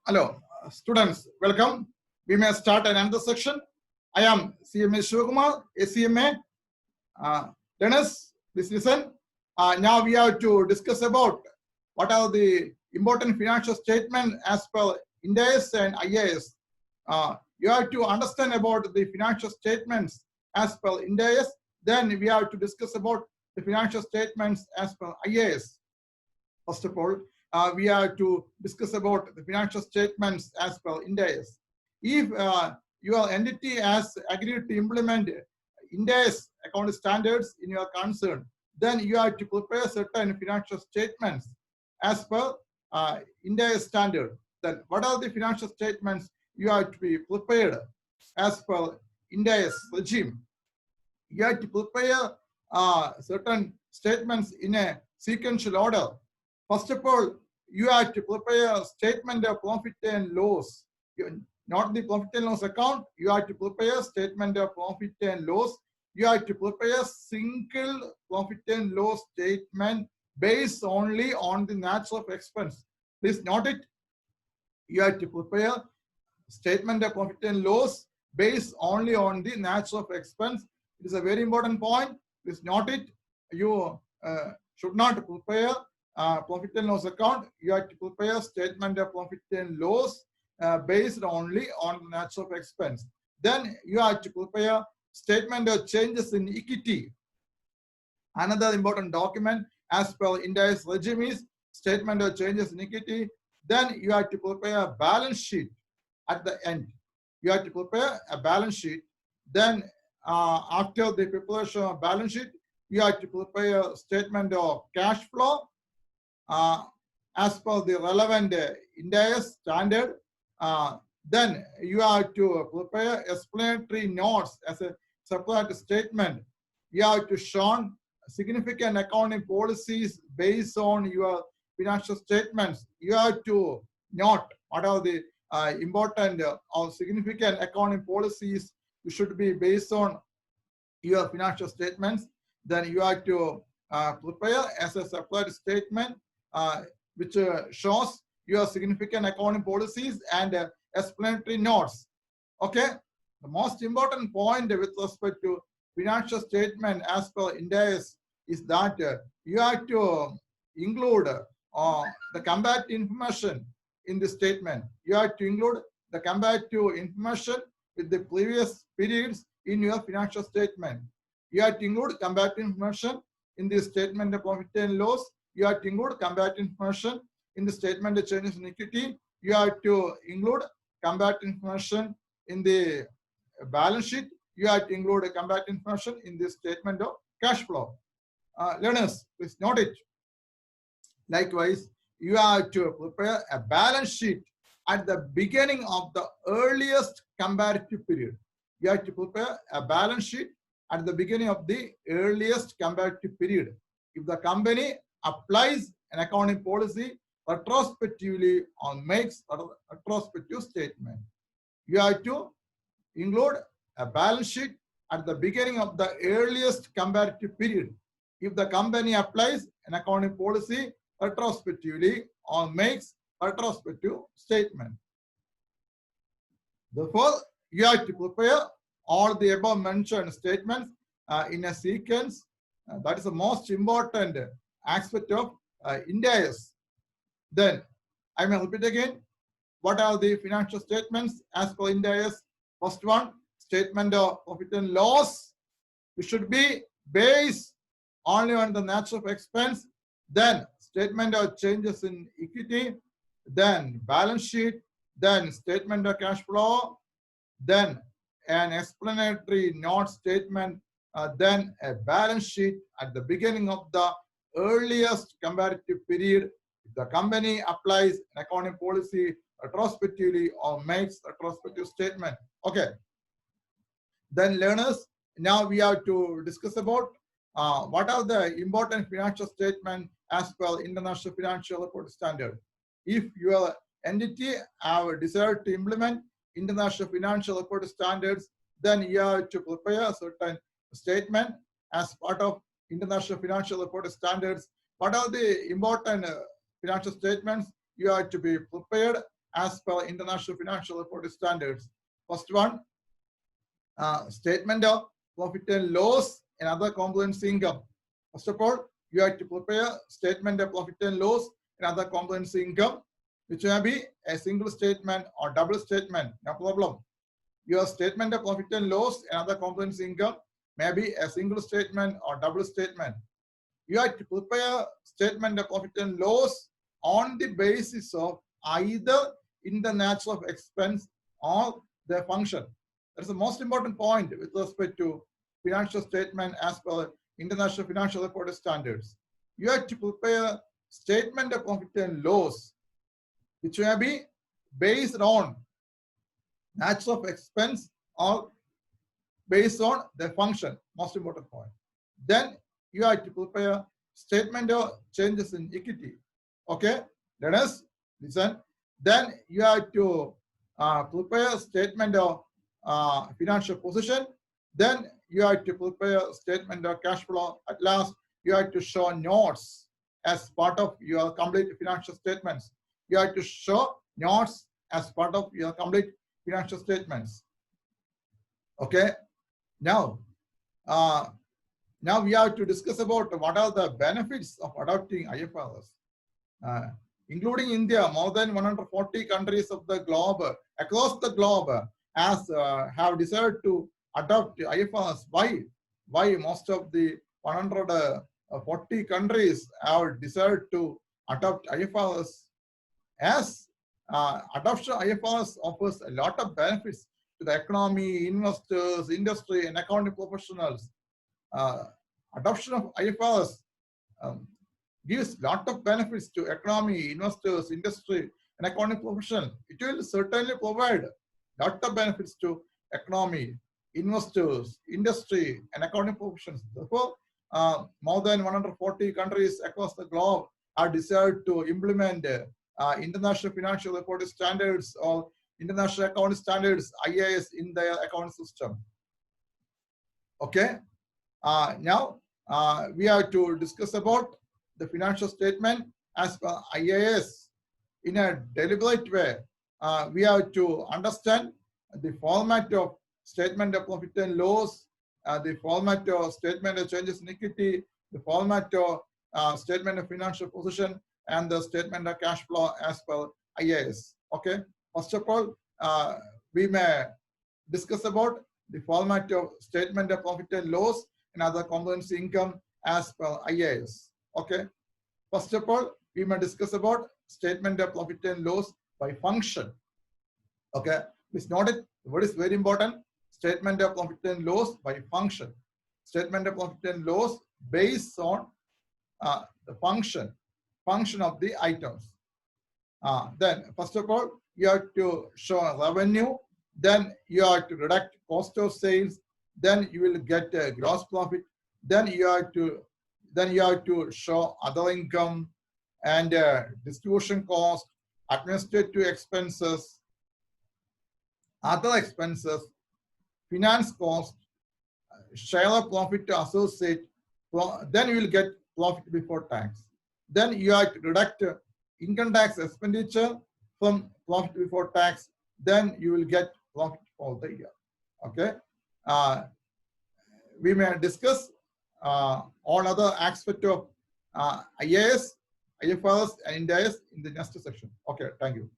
Hello, students, welcome. We may start another section. I am CMA SIVAKUMAR, ACMA. Learners, please listen. Now we have to discuss about what are the important financial statements as per Ind AS and IAS. You have to understand about the financial statements as per Ind AS. Then we have to discuss about the financial statements as per IAS. First of all, we have to discuss about the financial statements as per Ind AS. If your entity has agreed to implement Ind AS accounting standards in your concern, then you have to prepare certain financial statements as per Ind AS standard. Then what are the financial statements you have to be prepared as per Ind AS regime? You have to prepare certain statements in a sequential order. First of all, you have to prepare a statement of profit and loss. Not the profit and loss account. You have to prepare a statement of profit and loss. You have to prepare a single profit and loss statement based only on the nature of expense. Please note it. You have to prepare statement of profit and loss based only on the nature of expense. It is a very important point. Please note it. You should not prepare profit and loss account. You have to prepare statement of profit and loss based only on the nature of expense. Then you have to prepare statement of changes in equity. Another important document as per Ind AS regime is statement of changes in equity. Then you have to prepare a balance sheet at the end. You have to prepare a balance sheet. Then after the preparation of balance sheet, you have to prepare a statement of cash flow as per the relevant Ind AS standard. Then you have to prepare explanatory notes as a separate statement. You have to show significant accounting policies based on your financial statements. You have to note what are the important or significant accounting policies you should be based on your financial statements. Then you have to prepare as a separate statement which shows your significant accounting policies and explanatory notes. Okay, the most important point with respect to financial statement as per Ind AS is that you have to include the comparative information in the statement. You have to include the comparative information with the previous periods in your financial statement. You have to include comparative information in the statement of profit and loss. You have to include comparative information in the statement of changes in equity. You have to include comparative information in the balance sheet. You have to include a comparative information in the statement of cash flow. Learners, please note it. Likewise, you have to prepare a balance sheet at the beginning of the earliest comparative period. You have to prepare a balance sheet at the beginning of the earliest comparative period. If the company applies an accounting policy retrospectively or makes a retrospective statement, you have to include a balance sheet at the beginning of the earliest comparative period. If the company applies an accounting policy retrospectively or makes a retrospective statement. Therefore, you have to prepare all the above mentioned statements in a sequence. That is the most important aspect of Ind AS. Then, I may repeat again, what are the financial statements as per Ind AS? First one, statement of profit and loss. It should be based only on the nature of expense. Then, statement of changes in equity. Then, balance sheet. Then, statement of cash flow. Then, an explanatory note statement. Then, a balance sheet at the beginning of the earliest comparative period. If the company applies an accounting policy retrospectively or makes a retrospective statement. Okay. Then learners, now we have to discuss about what are the important financial statements as per International Financial Report Standard. If your entity have decided to implement International Financial Report Standards, then you have to prepare a certain statement as part of International Financial Report Standards. What are the important financial statements you have to be prepared as per international financial reporting standards. First one, statement of profit and loss and other components income. First of all, you have to prepare statement of profit and loss and other components income, which may be a single statement or double statement, no problem. Your statement of profit and loss and other components income may be a single statement or double statement. You have to prepare statement of profit and loss on the basis of either in the nature of expense or the function. That's the most important point with respect to financial statement as per international financial reporting standards. You have to prepare statement of profit and loss, which may be based on nature of expense or based on the function. Most important point. Then you have to prepare statement of changes in equity. Okay, let us listen. Then you have to prepare statement of financial position. Then you have to prepare statement of cash flow. At last, you have to show notes as part of your complete financial statements. You have to show notes as part of your complete financial statements. Okay, now we have to discuss about what are the benefits of adopting IFRS. Including India, more than 140 countries of the globe, across the globe, have decided to adopt IFRS. Why most of the 140 countries have decided to adopt IFRS? As adoption of IFRS offers a lot of benefits to the economy, investors, industry, and accounting professionals. Adoption of IFRS gives lot of benefits to economy, investors, industry, and accounting professionals. It will certainly provide lot of benefits to economy, investors, industry, and accounting professions. Therefore, more than 140 countries across the globe are decided to implement international financial reporting standards or international accounting standards, IAS, in their account system. Okay. Now we have to discuss about the financial statement as per IAS in a deliberate way. We have to understand the format of statement of profit and loss, the format of statement of changes in equity, the format of statement of financial position, and the statement of cash flow as per IAS. Okay. First of all, we may discuss about the format of statement of profit and loss and other components income as per IAS. Okay. First of all, we may discuss about statement of profit and loss by function. Okay. Please note it. The word is very important. Statement of profit and loss by function. Statement of profit and loss based on the function of the items. Then, first of all, you have to show revenue. Then you have to deduct cost of sales. Then you will get a gross profit. Then you have to show other income and distribution cost, administrative expenses, other expenses, finance cost, share of profit to associate. Then you will get profit before tax. Then you have to deduct income tax expenditure from profit before tax. Then you will get profit for the year. Okay. We may discuss all other aspects of IAS, IFRS, and IND AS in the next section. Okay, thank you.